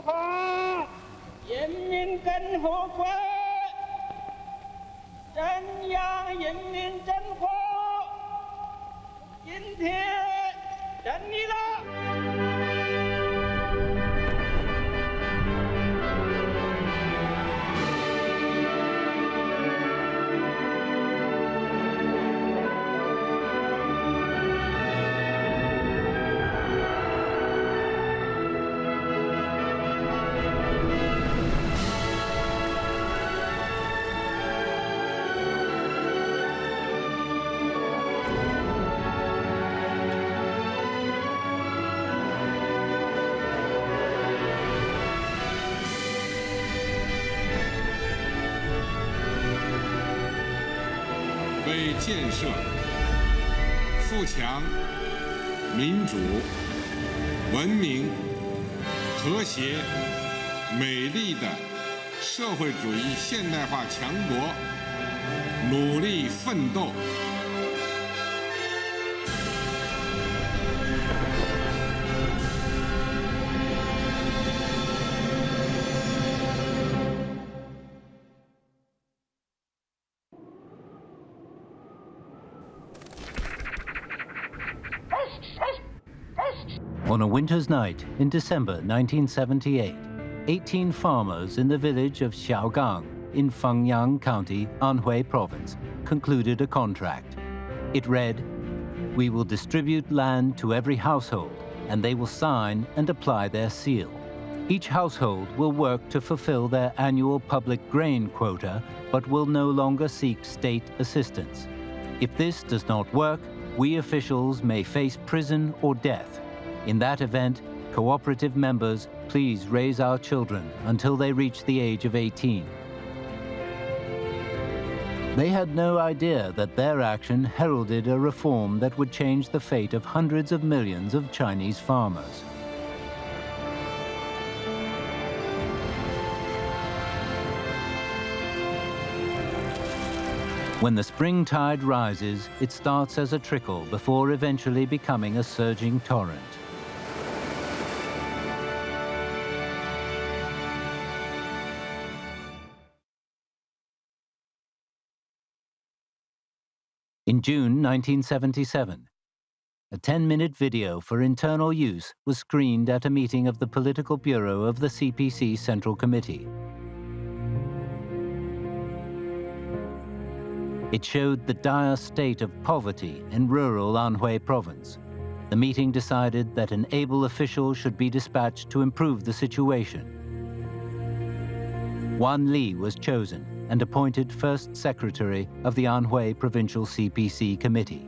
华人民共和国中央人民政府今天胜利了。为建设富强、民主、文明、和谐、美丽的社会主义现代化强国努力奋斗。On a winter's night in December 1978, 18 farmers in the village of Xiaogang in Fengyang County, Anhui Province, concluded a contract. It read, "We will distribute land to every household, and they will sign and apply their seal. Each household will work to fulfill their annual public grain quota, but will no longer seek state assistance. If this does not work, we officials may face prison or death. In that event, cooperative members, please raise our children until they reach the age of 18. They had no idea that their action heralded a reform that would change the fate of hundreds of millions of Chinese farmers. When the spring tide rises, it starts as a trickle before eventually becoming a surging torrent. In June 1977, a 10-minute video for internal use was screened at a meeting of the Political Bureau of the CPC Central Committee. It showed the dire state of poverty in rural Anhui Province. The meeting decided that an able official should be dispatched to improve the situation. Wan Li was chosen and appointed first secretary of the Anhui Provincial CPC Committee.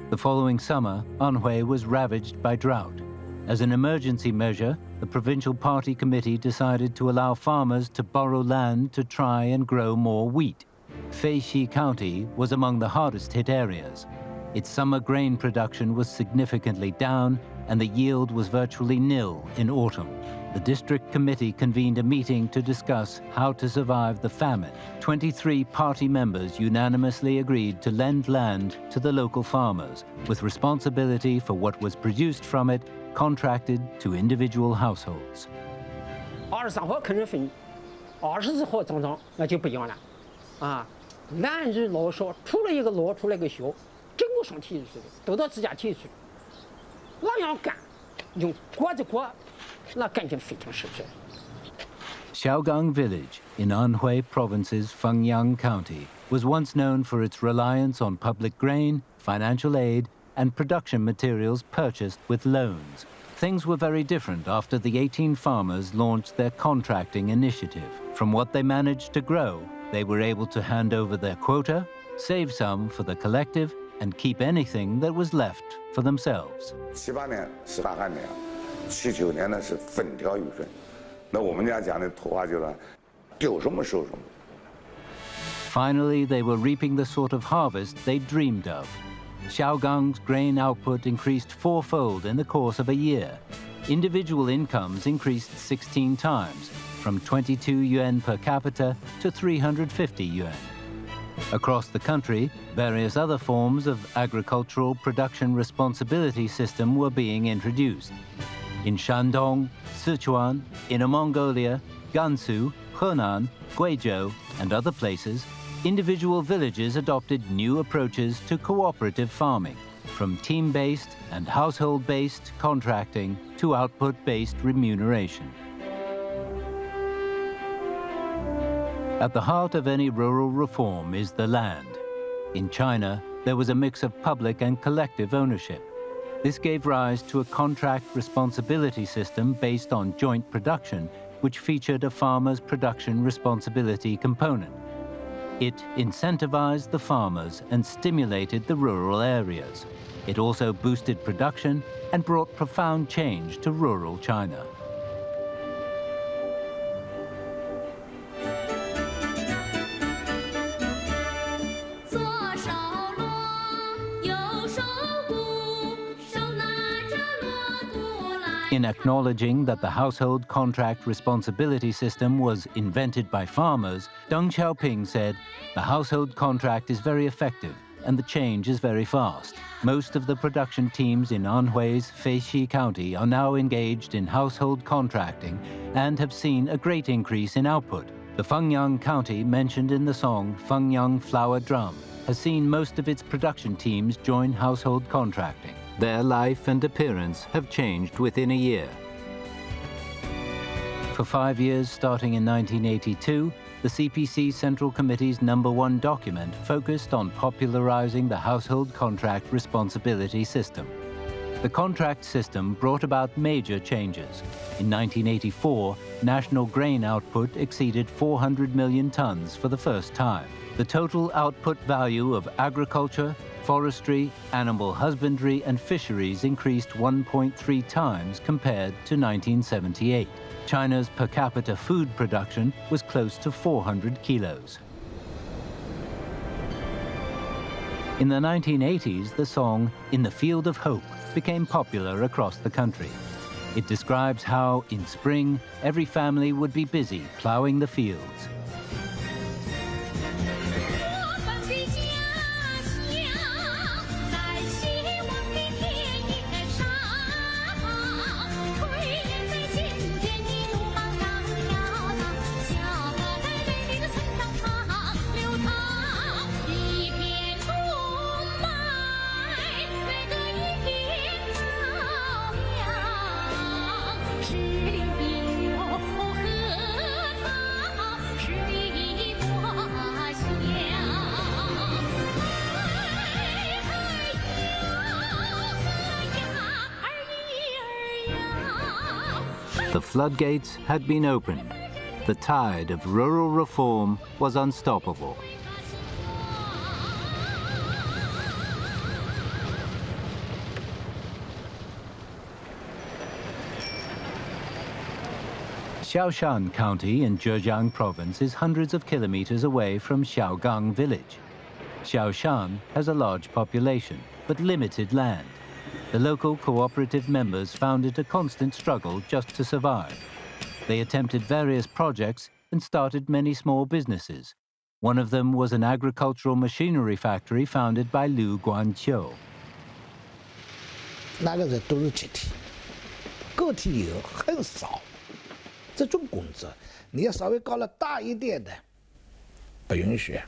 The following summer, Anhui was ravaged by drought. As an emergency measure, the Provincial Party Committee decided to allow farmers to borrow land to try and grow more wheat. Feixi County was among the hardest hit areas. Its summer grain production was significantly down, and the yield was virtually nil in autumn. The district committee convened a meeting to discuss how to survive the famine. 23 party members unanimously agreed to lend land to the local farmers, with responsibility for what was produced from it contracted to individual households. 23号开始分，24号整整那就不一样了，啊，男女老少，出了一个老，出了一个小，整个上体去的，都到自家体去，那样干，用锅子锅。 Xiaogang Village in Anhui Province's Fengyang County was once known for its reliance on public grain, financial aid, and production materials purchased with loans. Things were very different after the 18 farmers launched their contracting initiative. From what they managed to grow, they were able to hand over their quota, save some for the collective, and keep anything that was left for themselves. 78年18干年。 79年呢是风调雨顺，那我们家讲的土话就是丢什么收什么。Finally, they were reaping the sort of harvest they dreamed of. Xiaogang's grain output increased fourfold in the course of a year. Individual incomes increased 16 times, from 22 yuan per capita to 350 yuan. Across the country, various other forms of agricultural production responsibility system were being introduced. In Shandong, Sichuan, Inner Mongolia, Gansu, Henan, Guizhou, and other places, individual villages adopted new approaches to cooperative farming, from team-based and household-based contracting to output-based remuneration. At the heart of any rural reform is the land. In China, there was a mix of public and collective ownership. This gave rise to a contract responsibility system based on joint production, which featured a farmer's production responsibility component. It incentivized the farmers and stimulated the rural areas. It also boosted production and brought profound change to rural China. In acknowledging that the household contract responsibility system was invented by farmers, Deng Xiaoping said, "The household contract is very effective and the change is very fast. Most of the production teams in Anhui's Feixi County are now engaged in household contracting and have seen a great increase in output. The Fengyang County mentioned in the song Fengyang Flower Drum has seen most of its production teams join household contracting. Their life and appearance have changed within a year." For 5 years, starting in 1982, the CPC Central Committee's #1 document focused on popularizing the household contract responsibility system. The contract system brought about major changes. In 1984, national grain output exceeded 400 million tons for the first time. The total output value of agriculture, forestry, animal husbandry, and fisheries increased 1.3 times compared to 1978. China's per capita food production was close to 400 kilos. In the 1980s, the song "In the Field of Hope" became popular across the country. It describes how, in spring, every family would be busy plowing the fields. The floodgates had been opened. The tide of rural reform was unstoppable. Xiaoshan County in Zhejiang Province is hundreds of kilometers away from Xiaogang village. Xiaoshan has a large population, but limited land. The local cooperative members found it a constant struggle just to survive. They attempted various projects and started many small businesses. One of them was an agricultural machinery factory founded by Liu Guanqiu. 那个时候都是集体，个体有很少。这种工作，你要稍微搞了大一点的，不允许。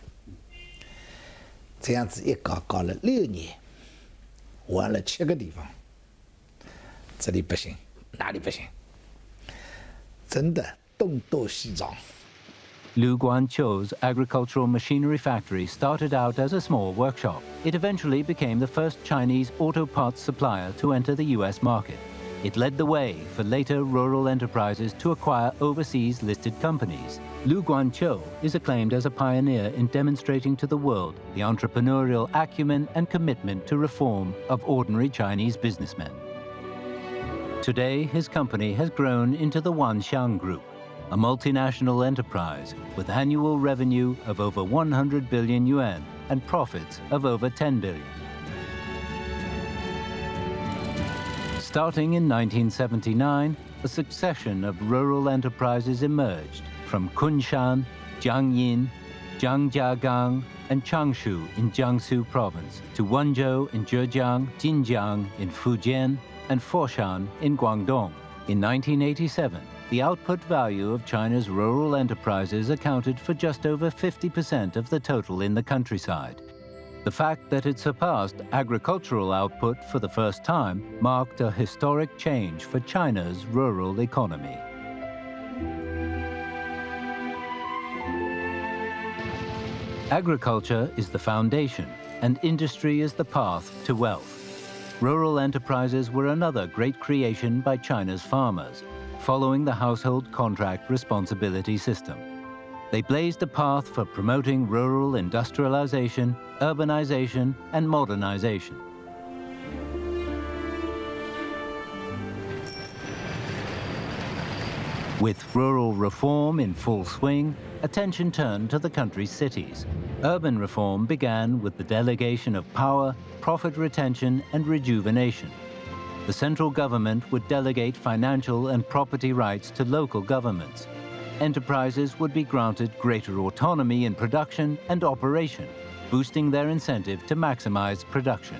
这样子一搞，搞了6年。 玩了7个地方，这里不行，哪里不行？真的东躲西藏。 Liu Guanqiu's agricultural machinery factory started out as a small workshop. It eventually became the first Chinese auto parts supplier to enter the US market. It led the way for later rural enterprises to acquire overseas listed companies. Liu Guanqiu is acclaimed as a pioneer in demonstrating to the world the entrepreneurial acumen and commitment to reform of ordinary Chinese businessmen. Today, his company has grown into the Wanxiang Group, a multinational enterprise with annual revenue of over 100 billion yuan and profits of over 10 billion. Starting in 1979, a succession of rural enterprises emerged from Kunshan, Jiangyin, Zhangjiagang, and Changshu in Jiangsu Province to Wenzhou in Zhejiang, Jinjiang in Fujian, and Foshan in Guangdong. In 1987, the output value of China's rural enterprises accounted for just over 50% of the total in the countryside. The fact that it surpassed agricultural output for the first time marked a historic change for China's rural economy. Agriculture is the foundation, and industry is the path to wealth. Rural enterprises were another great creation by China's farmers, following the household contract responsibility system. They blazed a path for promoting rural industrialization, urbanization, and modernization. With rural reform in full swing, attention turned to the country's cities. Urban reform began with the delegation of power, profit retention, and rejuvenation. The central government would delegate financial and property rights to local governments. Enterprises would be granted greater autonomy in production and operation, boosting their incentive to maximize production.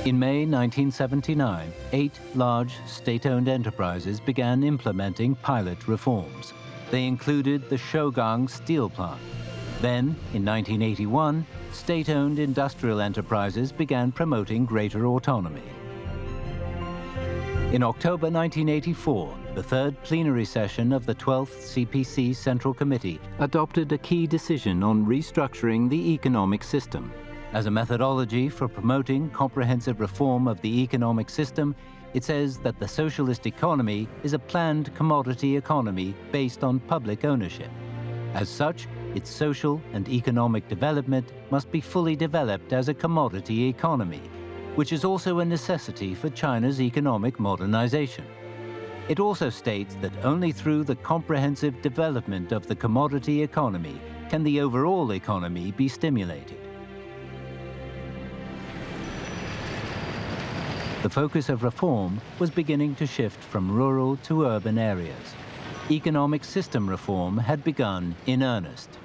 In May 1979, 8 large state-owned enterprises began implementing pilot reforms. They included the Shougang steel plant. Then, in 1981, state-owned industrial enterprises began promoting greater autonomy. In October 1984, the third plenary session of the 12th CPC Central Committee adopted a key decision on restructuring the economic system. As a methodology for promoting comprehensive reform of the economic system, it says that the socialist economy is a planned commodity economy based on public ownership. As such, its social and economic development must be fully developed as a commodity economy, which is also a necessity for China's economic modernization. It also states that only through the comprehensive development of the commodity economy can the overall economy be stimulated. The focus of reform was beginning to shift from rural to urban areas. Economic system reform had begun in earnest.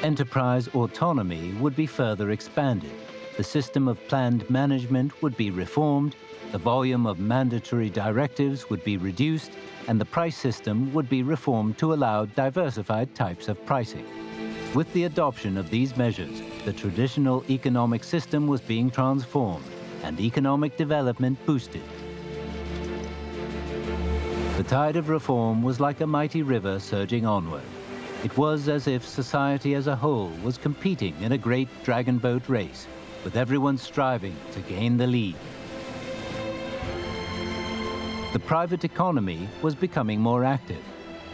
Enterprise autonomy would be further expanded. The system of planned management would be reformed, the volume of mandatory directives would be reduced, and the price system would be reformed to allow diversified types of pricing. With the adoption of these measures, the traditional economic system was being transformed and economic development boosted. The tide of reform was like a mighty river surging onward. It was as if society as a whole was competing in a great dragon boat race, with everyone striving to gain the lead. The private economy was becoming more active.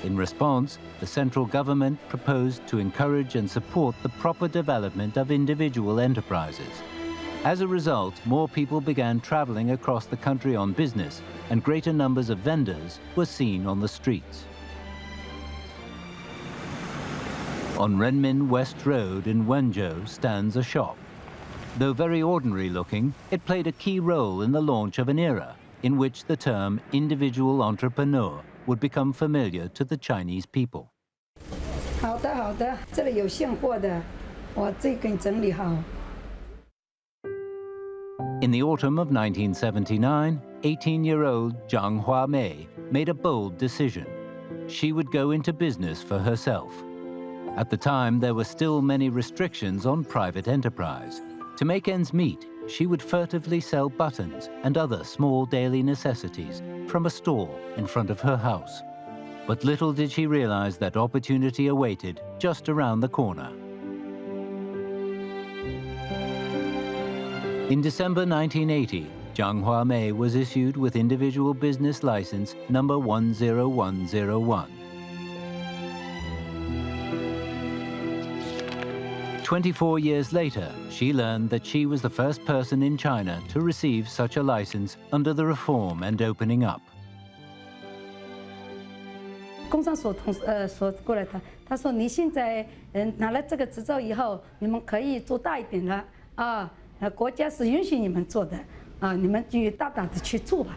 In response, the central government proposed to encourage and support the proper development of individual enterprises. As a result, more people began traveling across the country on business, and greater numbers of vendors were seen on the streets. On Renmin West Road in Wenzhou stands a shop. Though very ordinary looking, it played a key role in the launch of an era in which the term individual entrepreneur would become familiar to the Chinese people. 好的，好的，这里有现货的，我自己给你整理好。 In the autumn of 1979, 18-year-old Zhang Huamei made a bold decision. She would go into business for herself. At the time, there were still many restrictions on private enterprise. To make ends meet, she would furtively sell buttons and other small daily necessities from a stall in front of her house. But little did she realize that opportunity awaited just around the corner. In December 1980, Zhang Huamei was issued with individual business license number 10101. 24 years later, she learned that she was the first person in China to receive such a license under the reform and opening up. 工商所过来的，他说你现在拿了这个执照以后，你们可以做大一点了啊，国家是允许你们做的啊，你们就大胆的去做吧，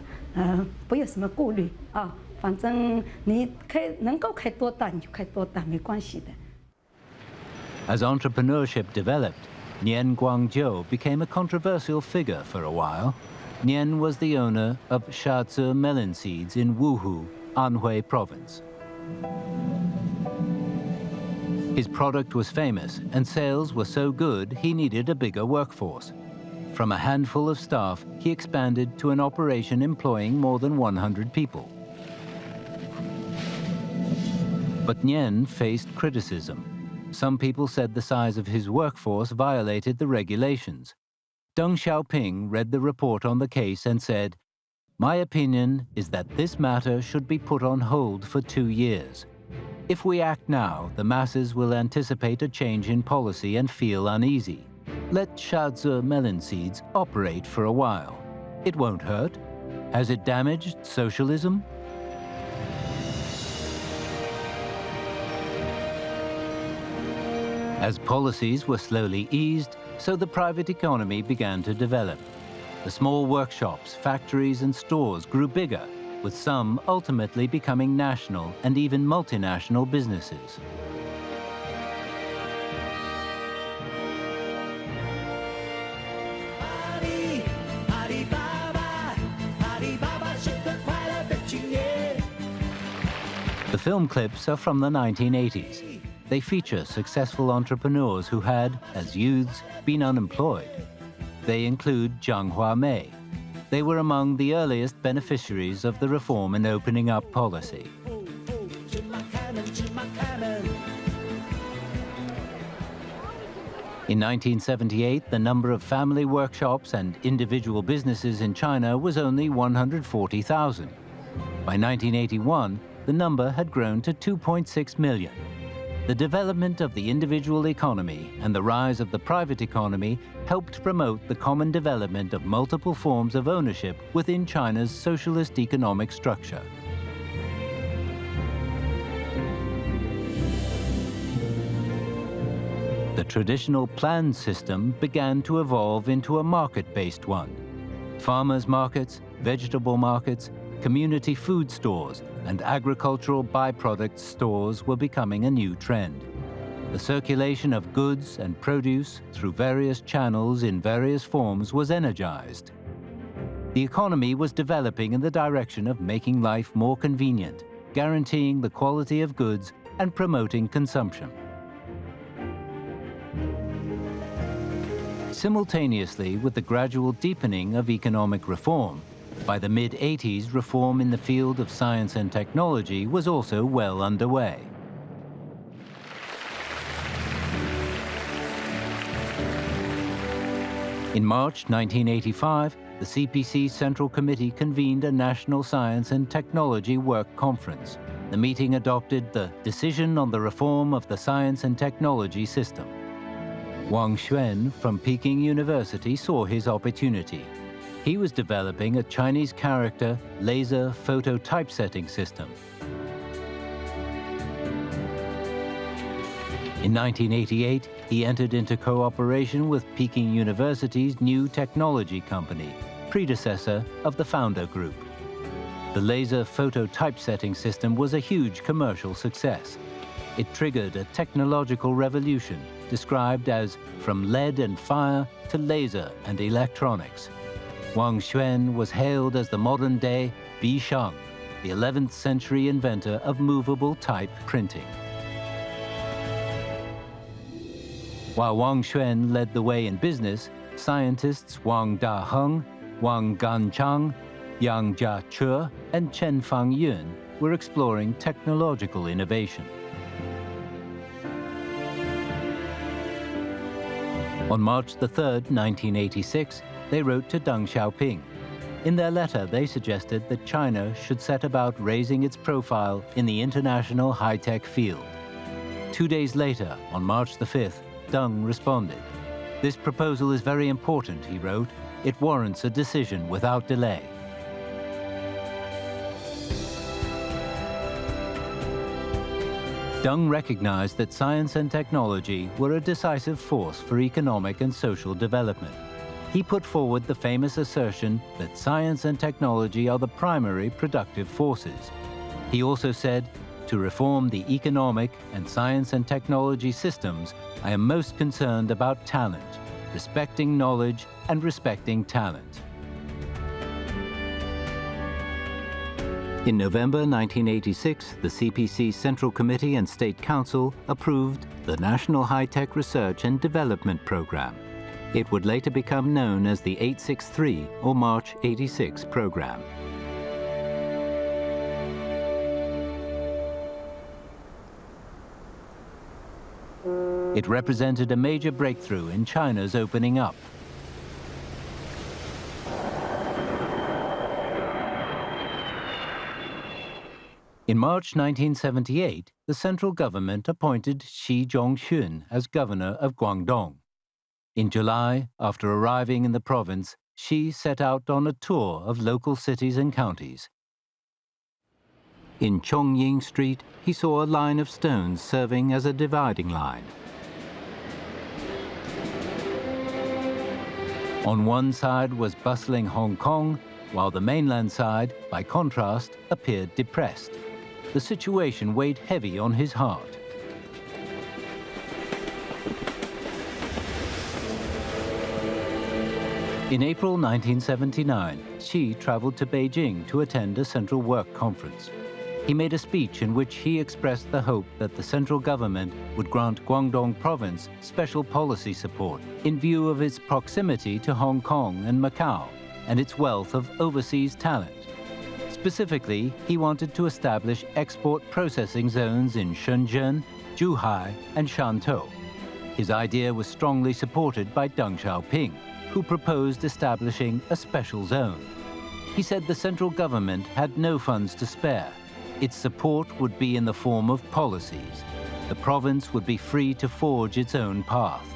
不有什么顾虑啊，反正你能够开多大你就开多大，没关系的。As entrepreneurship developed, Nian Guangzhou became a controversial figure for a while. Nian was the owner of Shazi melon seeds in Wuhu, Anhui province. His product was famous and sales were so good he needed a bigger workforce. From a handful of staff, he expanded to an operation employing more than 100 people. But Nian faced criticism. Some people said the size of his workforce violated the regulations. Deng Xiaoping read the report on the case and said, "My opinion is that this matter should be put on hold for 2 years. If we act now, the masses will anticipate a change in policy and feel uneasy. Let Shazi melon seeds operate for a while. It won't hurt. Has it damaged socialism?" As policies were slowly eased, so the private economy began to develop. The small workshops, factories, and stores grew bigger, with some ultimately becoming national and even multinational businesses. The film clips are from the 1980s. They feature successful entrepreneurs who had, as youths, been unemployed. They include Zhang Huamei. They were among the earliest beneficiaries of the reform and opening up policy. In 1978, the number of family workshops and individual businesses in China was only 140,000. By 1981, the number had grown to 2.6 million. The development of the individual economy and the rise of the private economy helped promote the common development of multiple forms of ownership within China's socialist economic structure. The traditional planned system began to evolve into a market-based one. Farmers' markets, vegetable markets, community food stores, and agricultural byproduct stores were becoming a new trend. The circulation of goods and produce through various channels in various forms was energized. The economy was developing in the direction of making life more convenient, guaranteeing the quality of goods and promoting consumption. Simultaneously with the gradual deepening of economic reform, by the mid-80s, reform in the field of science and technology was also well underway. In March 1985, the CPC Central Committee convened a National Science and Technology Work Conference. The meeting adopted the Decision on the Reform of the Science and Technology System. Wang Xuan from Peking University saw his opportunity. He was developing a Chinese character laser photo typesetting system. In 1988, he entered into cooperation with Peking University's New Technology Company, predecessor of the Founder Group. The laser photo typesetting system was a huge commercial success. It triggered a technological revolution described as from lead and fire to laser and electronics. Wang Xuan was hailed as the modern-day Bi Sheng, the 11th century inventor of movable type printing. While Wang Xuan led the way in business, scientists Wang Daheng, Wang Ganchang, Yang Jiache, and Chen Fangyun were exploring technological innovation. On March 3, 1986, they wrote to Deng Xiaoping. In their letter, they suggested that China should set about raising its profile in the international high-tech field. 2 days later, on March the 5th, Deng responded. "This proposal is very important," he wrote. "It warrants a decision without delay." Deng recognized that science and technology were a decisive force for economic and social development. He put forward the famous assertion that science and technology are the primary productive forces. He also said, To reform the economic and science and technology systems, I am most concerned about talent, respecting knowledge and respecting talent. In November 1986, the CPC Central Committee and State Council approved the National High-Tech Research and Development Program. It would later become known as the 863 or March 86 program. It represented a major breakthrough in China's opening up. In March 1978, the central government appointed Xi Zhongxun as governor of Guangdong. In July, after arriving in the province, Xi set out on a tour of local cities and counties. In Chongying Street, he saw a line of stones serving as a dividing line. On one side was bustling Hong Kong, while the mainland side, by contrast, appeared depressed. The situation weighed heavy on his heart. In April 1979, Xi traveled to Beijing to attend a Central Work Conference. He made a speech in which he expressed the hope that the central government would grant Guangdong province special policy support in view of its proximity to Hong Kong and Macau and its wealth of overseas talent. Specifically, he wanted to establish export processing zones in Shenzhen, Zhuhai, and Shantou. His idea was strongly supported by Deng Xiaoping, who proposed establishing a special zone. He said the central government had no funds to spare. Its support would be in the form of policies. The province would be free to forge its own path.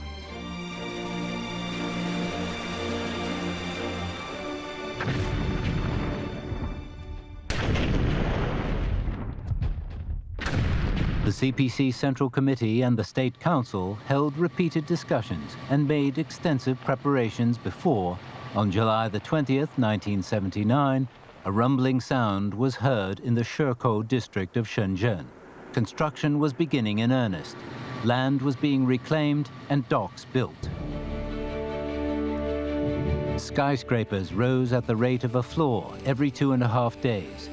The CPC Central Committee and the State Council held repeated discussions and made extensive preparations before, on July the 20th, 1979, a rumbling sound was heard in the Shekou district of Shenzhen. Construction was beginning in earnest. Land was being reclaimed and docks built. Skyscrapers rose at the rate of a floor every 2.5 days.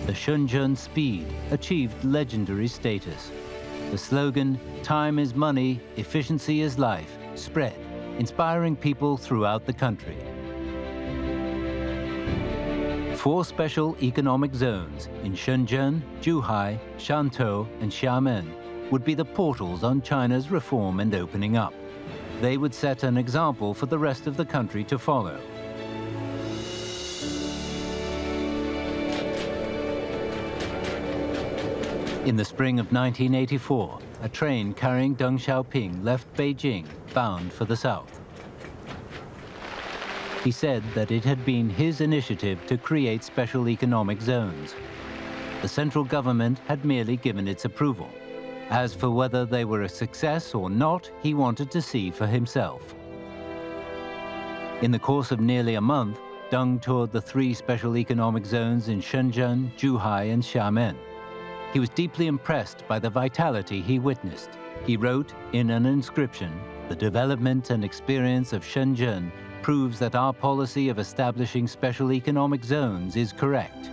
The Shenzhen Speed achieved legendary status. The slogan, "Time is money, efficiency is life," spread, inspiring people throughout the country. 4 special economic zones in Shenzhen, Zhuhai, Shantou, and Xiamen would be the portals on China's reform and opening up. They would set an example for the rest of the country to follow. In the spring of 1984, a train carrying Deng Xiaoping left Beijing, bound for the south. He said that it had been his initiative to create special economic zones. The central government had merely given its approval. As for whether they were a success or not, he wanted to see for himself. In the course of nearly a month, Deng toured the 3 special economic zones in Shenzhen, Zhuhai, and Xiamen. He was deeply impressed by the vitality he witnessed. He wrote in an inscription, "The development and experience of Shenzhen proves that our policy of establishing special economic zones is correct."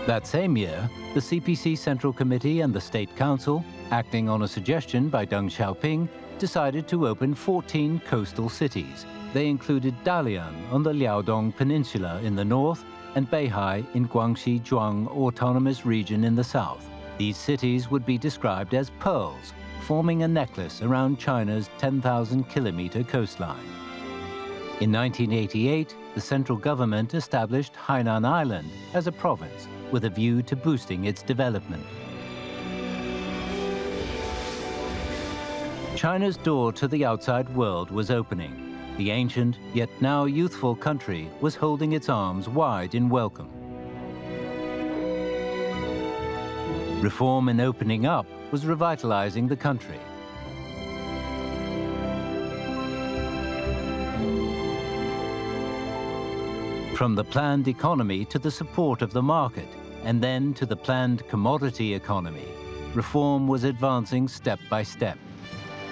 That same year, the CPC Central Committee and the State Council, acting on a suggestion by Deng Xiaoping, decided to open 14 coastal cities. They included Dalian on the Liaodong Peninsula in the north and Beihai in Guangxi Zhuang Autonomous Region in the south. These cities would be described as pearls, forming a necklace around China's 10,000-kilometer coastline. In 1988, the central government established Hainan Island as a province with a view to boosting its development. China's door to the outside world was opening. The ancient, yet now youthful country was holding its arms wide in welcome. Reform and opening up was revitalizing the country. From the planned economy to the support of the market, and then to the planned commodity economy, reform was advancing step by step.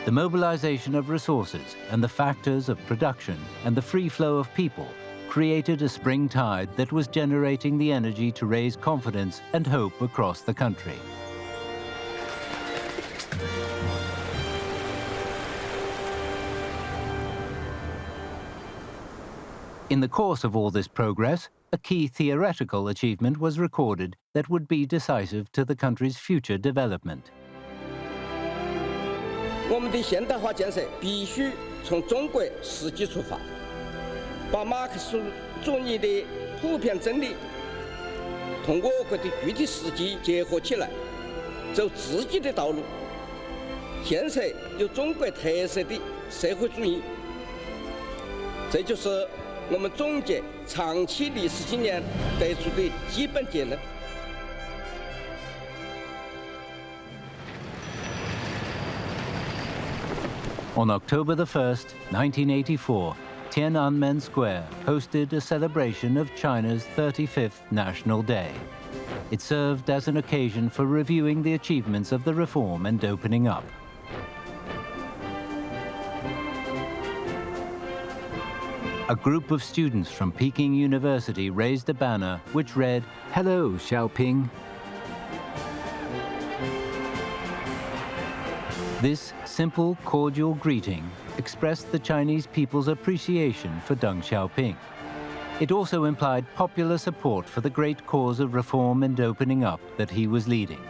The mobilization of resources and the factors of production and the free flow of people created a spring tide that was generating the energy to raise confidence and hope across the country. In the course of all this progress, a key theoretical achievement was recorded that would be decisive to the country's future development. 我们的现代化建设必须从中国实际出发，把马克思主义的普遍真理同我国的具体实际结合起来，走自己的道路，建设有中国特色的社会主义。这就是我们总结长期历史经验得出的基本结论。 On October the 1st, 1984, Tiananmen Square hosted a celebration of China's 35th National Day. It served as an occasion for reviewing the achievements of the reform and opening up. A group of students from Peking University raised a banner which read, "Hello, Xiaoping." This simple, cordial greeting expressed the Chinese people's appreciation for Deng Xiaoping. It also implied popular support for the great cause of reform and opening up that he was leading.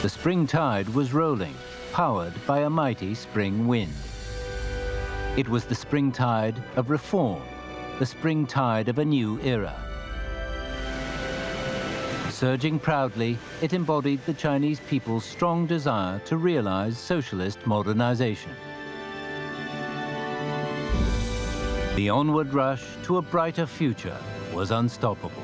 The spring tide was rolling, powered by a mighty spring wind. It was the spring tide of reform, the spring tide of a new era. Surging proudly, it embodied the Chinese people's strong desire to realize socialist modernization. The onward rush to a brighter future was unstoppable.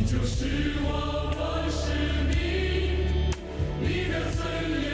就是我们使命，你的尊严。